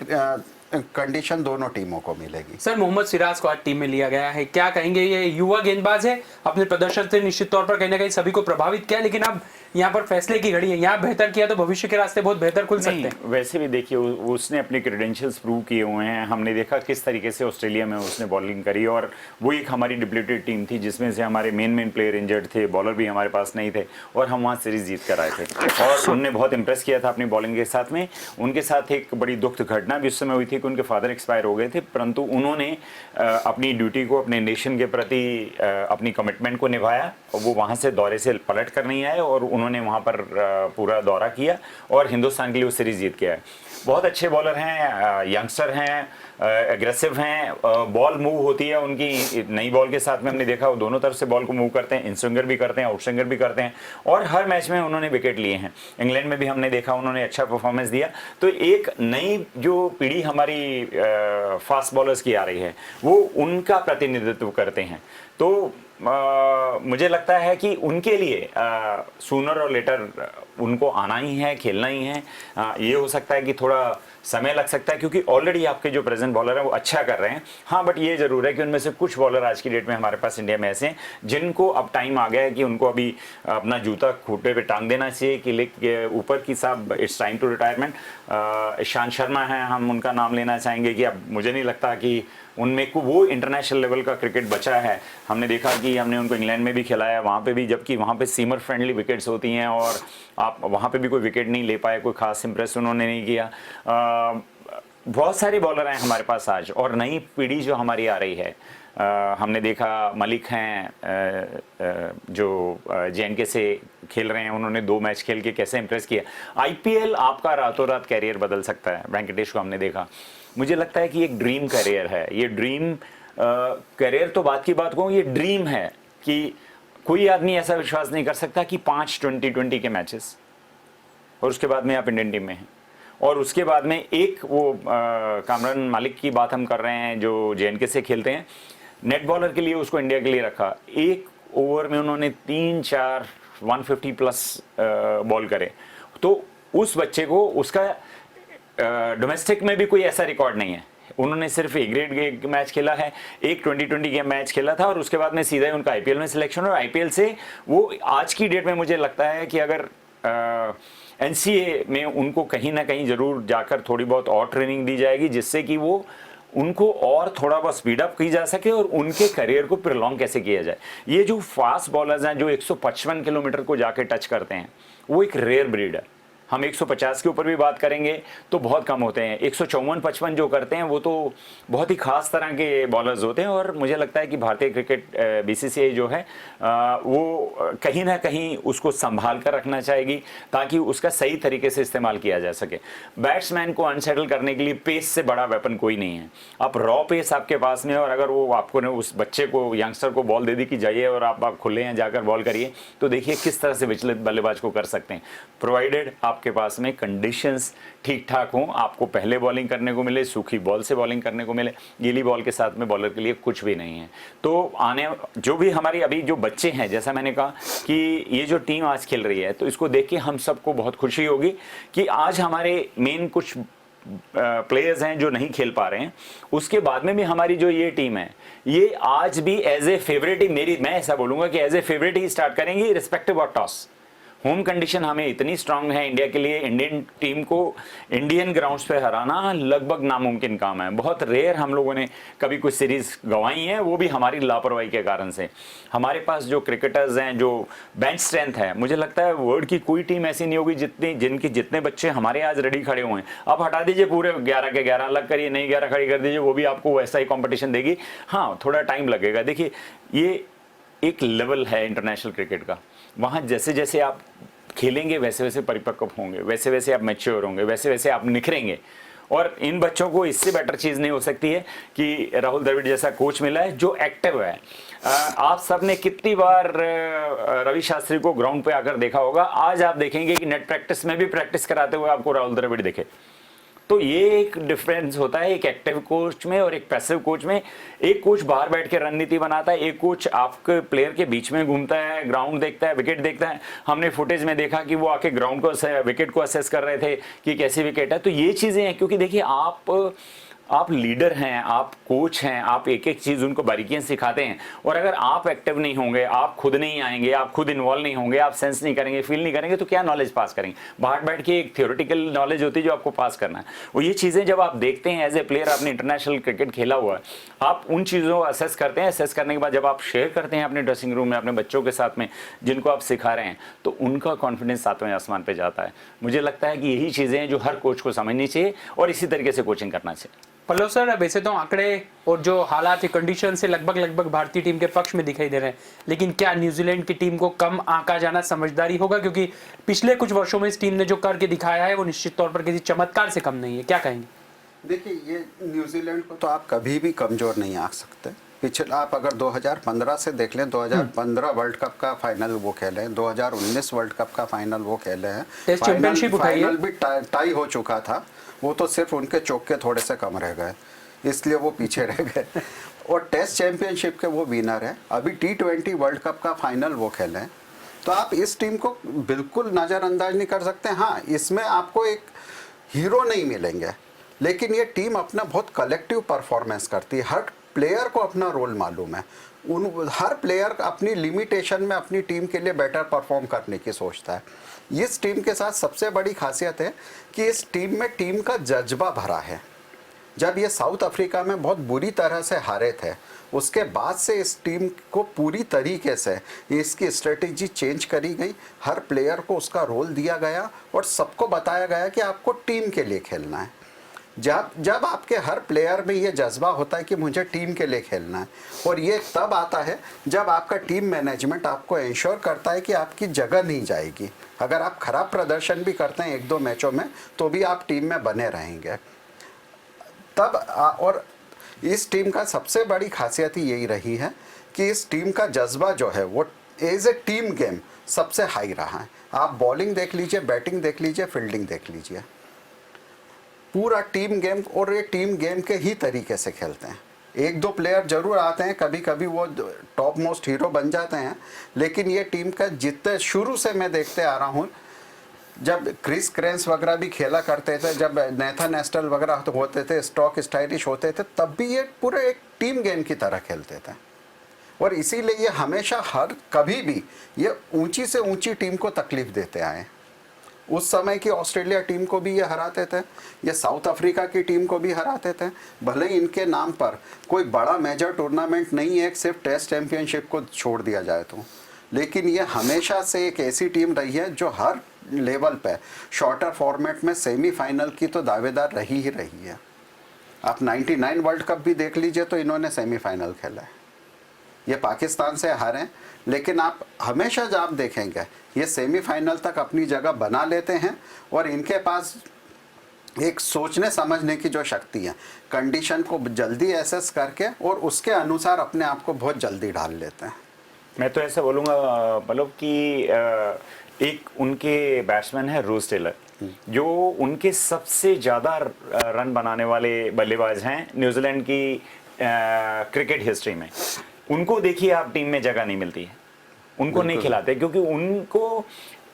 कंडीशन दोनों टीमों को मिलेगी। सर मोहम्मद सिराज को आज टीम में लिया गया है, क्या कहेंगे? ये युवा गेंदबाज है, अपने प्रदर्शन से निश्चित तौर पर कहीं ना कहीं सभी को प्रभावित किया, लेकिन अब यहाँ पर फैसले की घड़ी है, यहाँ बेहतर किया तो भविष्य के रास्ते बहुत बेहतर खुल सकते हैं। वैसे भी देखिए उसने अपने क्रेडेंशियल्स प्रूव किए हुए हैं। हमने देखा किस तरीके से ऑस्ट्रेलिया में उसने बॉलिंग करी और वो एक हमारी डिप्लीटेड टीम थी जिसमें से हमारे मेन प्लेयर इंजर्ड थे, बॉलर भी हमारे पास नहीं थे और हम वहाँ सीरीज जीत कर आए थे और उनने बहुत इंप्रेस किया था अपनी बॉलिंग के साथ में। उनके साथ एक बड़ी दुख घटना भी उस समय हुई थी कि उनके फादर एक्सपायर हो गए थे, परंतु उन्होंने अपनी ड्यूटी को, अपने नेशन के प्रति अपनी कमिटमेंट को निभाया और वो वहाँ से दौरे से पलट कर नहीं आए और उन्होंने वहाँ पर पूरा दौरा किया और हिंदुस्तान के लिए वो सीरीज जीत के आए। बहुत अच्छे बॉलर हैं, यंगस्टर हैं, एग्रेसिव हैं, बॉल मूव होती है उनकी नई बॉल के साथ में हमने देखा वो दोनों तरफ से बॉल को मूव करते हैं, इन स्विंगर भी करते हैं, आउट स्विंगर भी करते हैं और हर मैच में उन्होंने विकेट लिए हैं। इंग्लैंड में भी हमने देखा उन्होंने अच्छा परफॉर्मेंस दिया। तो एक नई जो पीढ़ी हमारी फास्ट बॉलर्स की आ रही है वो उनका प्रतिनिधित्व करते हैं। तो मुझे लगता है कि उनके लिए सूनर और लेटर उनको आना ही है, खेलना ही है। ये हो सकता है कि थोड़ा समय लग सकता है क्योंकि ऑलरेडी आपके जो प्रेजेंट बॉलर हैं वो अच्छा कर रहे हैं। हाँ, बट ये जरूर है कि उनमें से कुछ बॉलर आज की डेट में हमारे पास इंडिया में ऐसे हैं जिनको अब टाइम आ गया है कि उनको अभी अपना जूता खूंटे पे टांग देना चाहिए कि ऊपर की साहब it's time to retirement. Ishant Sharma हैं, हम उनका नाम लेना चाहेंगे कि अब मुझे नहीं लगता कि उनमें को वो इंटरनेशनल लेवल का क्रिकेट बचा है। हमने देखा कि हमने उनको इंग्लैंड में भी खिलाया, वहाँ पे भी, जबकि वहाँ पे सीमर फ्रेंडली विकेट्स होती हैं और आप वहाँ पे भी कोई विकेट नहीं ले पाए, कोई खास इंप्रेस उन्होंने नहीं किया। बहुत सारे बॉलर हैं हमारे पास आज और नई पीढ़ी जो हमारी आ रही है। हमने देखा मलिक हैं जो JNK से खेल रहे हैं, उन्होंने 2 मैच खेल के कैसे इंप्रेस किया। IPL आपका रातों रात कैरियर बदल सकता है। वेंकटेश को हमने देखा, मुझे लगता है कि एक ड्रीम कैरियर है ये। ड्रीम कैरियर तो बात की बात कहूँ, ये ड्रीम है कि कोई आदमी ऐसा विश्वास नहीं कर सकता कि 5 2020 के मैचेस और उसके बाद में आप इंडियन टीम में हैं और उसके बाद में एक वो कामरान मालिक की बात हम कर रहे हैं जो JNK से खेलते हैं, नेट बॉलर के लिए उसको इंडिया के लिए रखा। एक ओवर में उन्होंने 3-4 150 प्लस बॉल करे। तो उस बच्चे को उसका डोमेस्टिक में भी कोई ऐसा रिकॉर्ड नहीं है। उन्होंने सिर्फ A ग्रेड मैच खेला है, एक 2020 गेम मैच खेला था और उसके बाद में सीधा ही उनका IPL में सिलेक्शन और IPL से वो आज की डेट में मुझे लगता है कि अगर NCA में उनको कहीं ना कहीं जरूर जाकर थोड़ी बहुत और ट्रेनिंग दी जाएगी जिससे कि वो उनको और थोड़ा बहुत स्पीड अप की जा सके और उनके करियर को प्रोलॉन्ग कैसे किया जाए। ये जो फास्ट बॉलर्स हैं जो 155 किलोमीटर को जाके टच करते हैं वो एक रेयर ब्रीड है। हम 150 के ऊपर भी बात करेंगे तो बहुत कम होते हैं। 154-55 जो करते हैं वो तो बहुत ही खास तरह के बॉलर्स होते हैं। और मुझे लगता है कि भारतीय क्रिकेट बीसीसीआई जो है वो कहीं ना कहीं उसको संभाल कर रखना चाहेगी ताकि उसका सही तरीके से इस्तेमाल किया जा सके। बैट्समैन को अनसेटल करने के लिए पेस से बड़ा वेपन कोई नहीं है। आप रॉ पेस आपके पास में, और अगर वो आपको ने उस बच्चे को, यंगस्टर को बॉल दे दी कि जाइए और आप खुले हैं जाकर बॉल करिए, तो देखिए किस तरह से विचलित बल्लेबाज को कर सकते हैं, प्रोवाइडेड आपके पास में कंडीशंस ठीक ठाक हों, आपको पहले बॉलिंग करने को मिले, सूखी बॉल से बॉलिंग करने को मिले। गीली बॉल के साथ में बॉलर के लिए कुछ भी नहीं है। तो आने जो भी हमारी अभी जो बच्चे हैं, जैसा मैंने कहा कि ये जो टीम आज खेल रही है, तो इसको देख के हम सबको बहुत खुशी होगी कि आज हमारे मेन कुछ प्लेयर्स हैं जो नहीं खेल पा रहे हैं, उसके बाद में भी हमारी जो ये टीम है ये आज भी एज ए फेवरेट ही, मैं ऐसा बोलूंगा कि एज ए फेवरेट ही स्टार्ट करेंगी respective of toss. Home condition हमें इतनी स्ट्रांग है इंडिया के लिए, इंडियन टीम को इंडियन ग्राउंड्स पे हराना लगभग नामुमकिन काम है। बहुत रेयर हम लोगों ने कभी कुछ सीरीज गंवाई है, वो भी हमारी लापरवाही के कारण से। हमारे पास जो क्रिकेटर्स हैं, जो बेंच स्ट्रेंथ है, मुझे लगता है वर्ल्ड की कोई टीम ऐसी नहीं होगी जितने बच्चे हमारे आज रेडी खड़े हुए हैं। आप हटा दीजिए पूरे 11 के 11 अलग करिए, नई 11 खड़ी कर दीजिए, वो भी आपको वैसा ही कॉम्पिटिशन देगी। हाँ, थोड़ा टाइम लगेगा। देखिए, ये एक लेवल है इंटरनेशनल क्रिकेट का, वहाँ जैसे जैसे आप खेलेंगे वैसे वैसे परिपक्व होंगे, वैसे वैसे आप मैच्योर होंगे, वैसे वैसे आप निखरेंगे। और इन बच्चों को इससे बेटर चीज़ नहीं हो सकती है कि राहुल द्रविड़ जैसा कोच मिला है जो एक्टिव है। आप सब ने कितनी बार रवि शास्त्री को ग्राउंड पे आकर देखा होगा, आज आप देखेंगे कि नेट प्रैक्टिस में भी प्रैक्टिस कराते हुए आपको राहुल द्रविड़ दिखे। तो ये एक डिफरेंस होता है एक एक्टिव कोच में और एक पैसिव कोच में। एक कोच बाहर बैठ के रणनीति बनाता है, एक कोच आपके प्लेयर के बीच में घूमता है, ग्राउंड देखता है, विकेट देखता है। हमने फुटेज में देखा कि वो आके ग्राउंड को, विकेट को असेस कर रहे थे कि कैसी विकेट है। तो ये चीज़ें हैं, क्योंकि देखिए आप लीडर हैं, आप कोच हैं, आप एक एक चीज़ उनको बारीकियां सिखाते हैं। और अगर आप एक्टिव नहीं होंगे, आप खुद नहीं आएंगे, आप खुद इन्वॉल्व नहीं होंगे, आप सेंस नहीं करेंगे, फील नहीं करेंगे, तो क्या नॉलेज पास करेंगे। बाहर बैठ के एक थियोरेटिकल नॉलेज होती है जो आपको पास करना है। वो ये चीज़ें जब आप देखते हैं एज ए प्लेयर, आपने इंटरनेशनल क्रिकेट खेला हुआ है, आप उन चीज़ों को असेस करते हैं। असेस करने के बाद जब आप शेयर करते हैं अपने ड्रेसिंग रूम में अपने बच्चों के साथ में जिनको आप सिखा रहे हैं, तो उनका कॉन्फिडेंस 7वें आसमान पर जाता है। मुझे लगता है कि यही चीज़ें हैं जो हर कोच को समझनी चाहिए और इसी तरीके से कोचिंग करना चाहिए। पल्लव सर, वैसे तो आंकड़े और जो हालात की कंडीशन से लगभग भारतीय टीम के पक्ष में दिखाई दे रहे हैं, लेकिन क्या न्यूजीलैंड की टीम को कम आंका जाना समझदारी होगा? क्योंकि पिछले कुछ वर्षों में इस टीम ने जो करके दिखाया है वो निश्चित तौर पर किसी चमत्कार से कम नहीं है। क्या कहेंगे? देखिए, ये न्यूजीलैंड को तो आप कभी भी कमज़ोर नहीं आंक सकते। पिछले आप अगर 2015 से देख लें, 2015 वर्ल्ड कप का फाइनल वो खेले हैं, 2019 वर्ल्ड कप का फाइनल वो खेले हैं, टेस्ट चैंपियनशिप फाइनल भी टाई हो चुका था, वो तो सिर्फ उनके चौके थोड़े से कम रह गए, इसलिए वो पीछे रह गए। और टेस्ट चैंपियनशिप के वो विनर हैं। अभी T20 वर्ल्ड कप का फाइनल वो खेले हैं। तो आप इस टीम को बिल्कुल नज़रअंदाज नहीं कर सकते। हाँ, इसमें आपको एक हीरो नहीं मिलेंगे, लेकिन ये टीम अपना बहुत कलेक्टिव परफॉर्मेंस करती है। हर प्लेयर को अपना रोल मालूम है। हर प्लेयर अपनी लिमिटेशन में अपनी टीम के लिए बेटर परफॉर्म करने की सोचता है। इस टीम के साथ सबसे बड़ी खासियत है कि इस टीम में टीम का जज्बा भरा है। जब ये साउथ अफ्रीका में बहुत बुरी तरह से हारे थे, उसके बाद से इस टीम को पूरी तरीके से इसकी स्ट्रेटेजी चेंज करी गई। हर प्लेयर को उसका रोल दिया गया और सबको बताया गया कि आपको टीम के लिए खेलना है। जब आपके हर प्लेयर में ये जज्बा होता है कि मुझे टीम के लिए खेलना है, और ये तब आता है जब आपका टीम मैनेजमेंट आपको इंश्योर करता है कि आपकी जगह नहीं जाएगी। अगर आप खराब प्रदर्शन भी करते हैं 1-2 मैचों में, तो भी आप टीम में बने रहेंगे तब। और इस टीम का सबसे बड़ी खासियत ही यही रही है कि इस टीम का जज्बा जो है वो एज ए टीम गेम सबसे हाई रहा है। आप बॉलिंग देख लीजिए, बैटिंग देख लीजिए, फील्डिंग देख लीजिए, पूरा टीम गेम। और ये टीम गेम के ही तरीके से खेलते हैं। 1-2 प्लेयर जरूर आते हैं, कभी कभी वो टॉप मोस्ट हीरो बन जाते हैं, लेकिन ये टीम का जितने शुरू से मैं देखते आ रहा हूँ, जब क्रिस क्रेंस वगैरह भी खेला करते थे, जब नेथन एस्टल वगैरह होते थे, स्टॉक स्टाइलिश होते थे, तब भी ये पूरे एक टीम गेम की तरह खेलते थे। और इसीलिए ये हमेशा कभी भी ये ऊंची से ऊंची टीम को तकलीफ देते आए। उस समय की ऑस्ट्रेलिया टीम को भी ये हराते थे, ये साउथ अफ्रीका की टीम को भी हराते थे। भले ही इनके नाम पर कोई बड़ा मेजर टूर्नामेंट नहीं है, सिर्फ टेस्ट चैंपियनशिप को छोड़ दिया जाए तो, लेकिन ये हमेशा से एक ऐसी टीम रही है जो हर लेवल पे शॉर्टर फॉर्मेट में सेमीफाइनल की तो दावेदार रही ही रही है। आप 99 वर्ल्ड कप भी देख लीजिए तो इन्होंने सेमीफाइनल खेला है, ये पाकिस्तान से हारे, लेकिन आप हमेशा जब आप देखेंगे ये सेमीफाइनल तक अपनी जगह बना लेते हैं और इनके पास एक सोचने समझने की जो शक्ति है, कंडीशन को जल्दी एसेस करके और उसके अनुसार अपने आप को बहुत जल्दी ढाल लेते हैं। मैं तो ऐसा बोलूँगा मतलब कि एक उनके बैट्समैन है रोज टेलर, जो उनके सबसे ज़्यादा रन बनाने वाले बल्लेबाज हैं न्यूजीलैंड की क्रिकेट हिस्ट्री में। उनको देखिए आप टीम में जगह नहीं मिलती है, उनको नहीं खिलाते, क्योंकि उनको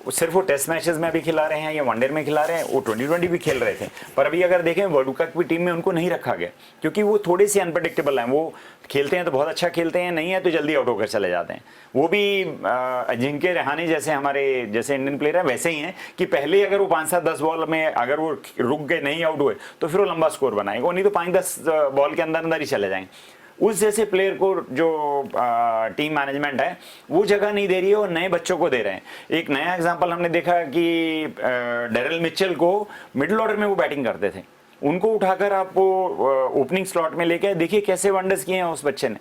सिर्फ वो टेस्ट मैचेस में भी खिला रहे हैं या वनडे में खिला रहे हैं, वो 2020 भी खेल रहे थे, पर अभी अगर देखें वर्ल्ड कप की टीम में उनको नहीं रखा गया क्योंकि वो थोड़े से अनप्रडिक्टेबल हैं। वो खेलते हैं तो बहुत अच्छा खेलते हैं, नहीं है तो जल्दी आउट होकर चले जाते हैं। वो भी अजिंक्य रहाणे जैसे हमारे जैसे इंडियन प्लेयर हैं वैसे ही हैं कि पहले अगर वो 5-7-10 बॉल में अगर वो रुक गए, नहीं आउट हुए, तो फिर वो लंबा स्कोर बनाएगा, वो नहीं तो 5-10 बॉल के अंदर अंदर ही चले जाएंगे। उस जैसे प्लेयर को जो टीम मैनेजमेंट है वो जगह नहीं दे रही है और नए बच्चों को दे रहे हैं। एक नया एग्जांपल हमने देखा कि डेरिल मिचेल को मिडिल ऑर्डर में वो बैटिंग करते थे, उनको उठाकर आप वो ओपनिंग स्लॉट में लेके देखिए कैसे वंडर्स किए हैं उस बच्चे ने।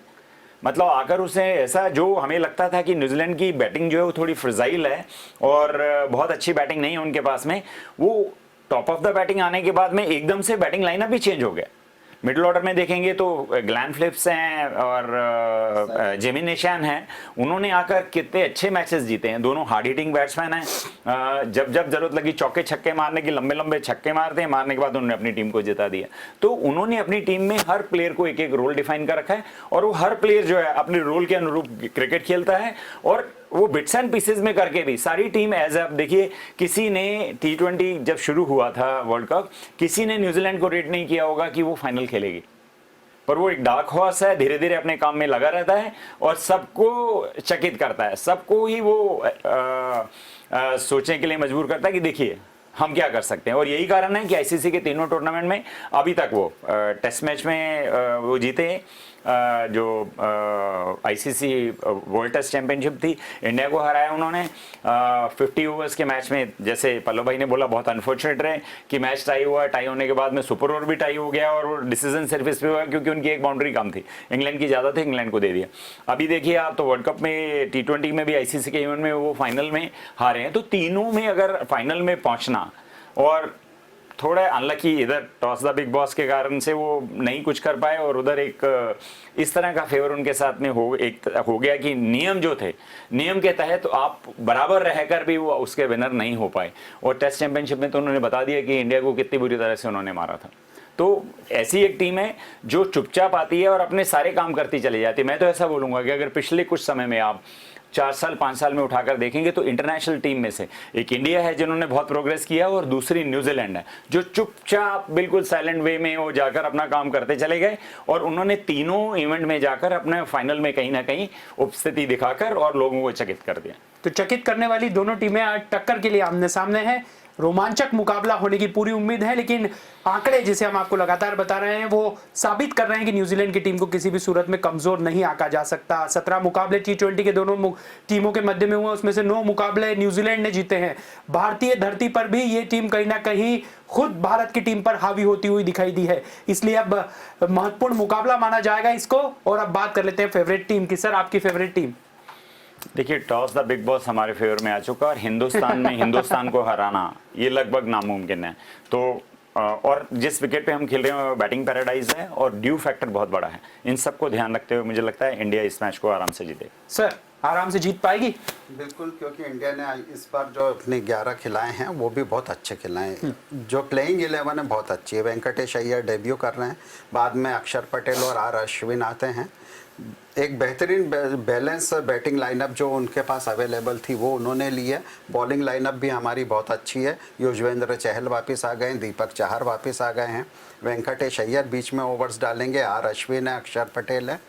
मतलब आकर उसने ऐसा, जो हमें लगता था कि न्यूजीलैंड की बैटिंग जो है वो थोड़ी फ्रजाइल है और बहुत अच्छी बैटिंग नहीं है उनके पास में, वो टॉप ऑफ द बैटिंग आने के बाद में एकदम से बैटिंग लाइनअप भी चेंज हो गया। मिडिल ऑर्डर में देखेंगे तो ग्लैन फिलिप्स हैं और जेमी नेशान हैं, उन्होंने आकर कितने अच्छे मैचेस जीते हैं। दोनों हार्ड हिटिंग बैट्समैन हैं, जब जब जरूरत लगी चौके छक्के मारने की, लंबे लंबे छक्के मारते हैं, मारने के बाद उन्होंने अपनी टीम को जिता दिया। तो उन्होंने अपनी टीम में हर प्लेयर को एक एक रोल डिफाइन कर रखा है और वो हर प्लेयर जो है अपने रोल के अनुरूप क्रिकेट खेलता है और वो बिट्स एंड पीसेस में करके भी सारी टीम एज आप देखिए, किसी ने T20 जब शुरू हुआ था वर्ल्ड कप, किसी ने न्यूजीलैंड को रेट नहीं किया होगा कि वो फाइनल खेलेगी, पर वो एक डार्क हॉर्स है, धीरे धीरे अपने काम में लगा रहता है और सबको चकित करता है, सबको ही वो सोचने के लिए मजबूर करता है कि देखिए हम क्या कर सकते हैं। और यही कारण है कि आईसीसी के तीनों टूर्नामेंट में अभी तक वो टेस्ट मैच में वो जीते, जो आईसीसी वर्ल्ड टेस्ट चैंपियनशिप थी, इंडिया को हराया उन्होंने 50 ओवर्स के मैच में। जैसे पल्लव भाई ने बोला, बहुत अनफॉर्चुनेट रहे कि मैच टाई हुआ, टाई होने के बाद में सुपर ओवर भी टाई हो गया और डिसीजन सिर्फ इस पे हुआ क्योंकि उनकी एक बाउंड्री कम थी, इंग्लैंड की ज़्यादा थी, इंग्लैंड को दे दिया। अभी देखिए आप तो वर्ल्ड कप में T20 में भी आईसीसी के इवेंट में वो फाइनल में हारे हैं। तो तीनों में अगर फाइनल में पहुँचना, और थोड़ा अनलकी इधर टॉस द बिग बॉस के कारण से वो नहीं कुछ कर पाए और उधर एक इस तरह का फेवर उनके साथ में हो गया कि नियम जो थे, नियम के तहत तो आप बराबर रहकर भी वो उसके विनर नहीं हो पाए। और टेस्ट चैंपियनशिप में तो उन्होंने बता दिया कि इंडिया को कितनी बुरी तरह से उन्होंने मारा था। तो ऐसी एक टीम है जो चुपचाप आती है और अपने सारे काम करती चली जाती है। मैं तो ऐसा बोलूँगा कि अगर पिछले कुछ समय में आप 4 साल 5 साल में उठाकर देखेंगे तो इंटरनेशनल टीम में से एक इंडिया है जिन्होंने बहुत प्रोग्रेस किया और दूसरी न्यूजीलैंड है जो चुपचाप बिल्कुल साइलेंट वे में वो जाकर अपना काम करते चले गए और उन्होंने तीनों इवेंट में जाकर अपने फाइनल में कहीं ना कहीं उपस्थिति दिखाकर और लोगों को चकित कर दिया। तो चकित करने वाली दोनों टीमें आज टक्कर के लिए आमने सामने हैं। रोमांचक मुकाबला होने की पूरी उम्मीद है, लेकिन आंकड़े जिसे हम आपको लगातार बता रहे हैं वो साबित कर रहे हैं कि न्यूजीलैंड की टीम को किसी भी सूरत में कमजोर नहीं आंका जा सकता। 17 मुकाबले T20 के दोनों टीमों के मध्य में हुए, उसमें से 9 मुकाबले न्यूजीलैंड ने जीते हैं। भारतीय धरती पर भी ये टीम कहीं ना कहीं खुद भारत की टीम पर हावी होती हुई दिखाई दी है, इसलिए अब महत्वपूर्ण मुकाबला माना जाएगा इसको। और अब बात कर लेते हैं फेवरेट टीम की। सर, आपकी फेवरेट टीम? देखिए, टॉस द बिग बॉस हमारे फेवर में आ चुका और हिंदुस्तान में हिंदुस्तान को हराना ये लगभग नामुमकिन है। तो और जिस विकेट पे हम खेल रहे हैं बैटिंग पैराडाइज है और ड्यू फैक्टर बहुत बड़ा है। इन सबको ध्यान रखते हुए मुझे लगता है इंडिया इस मैच को आराम से जीते। सर, आराम से जीत पाएगी? बिल्कुल, क्योंकि इंडिया ने इस बार जो अपने 11 खिलाए हैं वो भी बहुत अच्छे खिलाए हैं। जो प्लेइंग 11 है बहुत अच्छी है। वेंकटेश अय्यर डेब्यू कर रहे हैं, बाद में अक्षर पटेल और आर अश्विन आते हैं। एक बेहतरीन बैलेंस बैटिंग लाइनअप जो उनके पास अवेलेबल थी वो उन्होंने ली है। बॉलिंग लाइनअप भी हमारी बहुत अच्छी है। युजवेंद्र चहल वापस आ गए, दीपक चाहर वापस आ गए हैं, वेंकटेश अय्यर बीच में ओवर्स डालेंगे, आर अश्विन है, अक्षर पटेल है।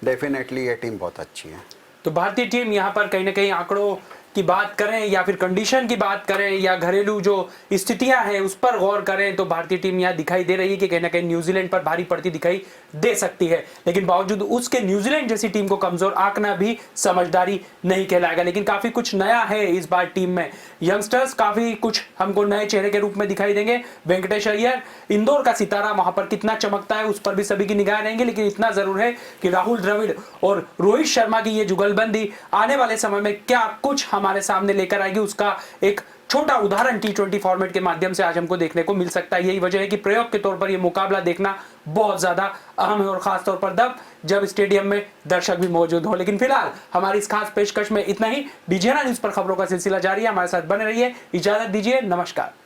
डेफिनेटली ये टीम बहुत अच्छी है। तो भारतीय टीम यहाँ पर कहीं ना कहीं आंकड़ों की बात करें या फिर कंडीशन की बात करें या घरेलू जो स्थितियां हैं उस पर गौर करें तो भारतीय टीम यहाँ दिखाई दे रही है कि कहीं ना कहीं न्यूजीलैंड पर भारी पड़ती दिखाई दे सकती है, लेकिन बावजूद उसके न्यूजीलैंड जैसी टीम को कमजोर आंकना भी समझदारी नहीं कहलाएगा। लेकिन काफी कुछ नया है इस बार टीम में, यंगस्टर्स काफी कुछ हमको नए चेहरे के रूप में दिखाई देंगे। वेंकटेश अय्यर इंदौर का सितारा, वहां पर कितना चमकता है उस पर भी सभी की निगाह रहेंगी, लेकिन इतना जरूर है कि राहुल द्रविड़ और रोहित शर्मा की ये जुगलबंदी आने वाले समय में क्या कुछ हमारे सामने लेकर आएगी उसका एक छोटा उदाहरण T20 फॉर्मेट के माध्यम से आज हमको देखने को मिल सकता है। यही वजह है कि प्रयोग के तौर पर यह मुकाबला देखना बहुत ज्यादा अहम है, और खास तौर पर तब जब स्टेडियम में दर्शक भी मौजूद हो। लेकिन फिलहाल हमारी इस खास पेशकश में इतना ही। डीजीएनआई न्यूज पर खबरों का सिलसिला जारी है, हमारे साथ बने रहिए। इजाजत दीजिए, नमस्कार।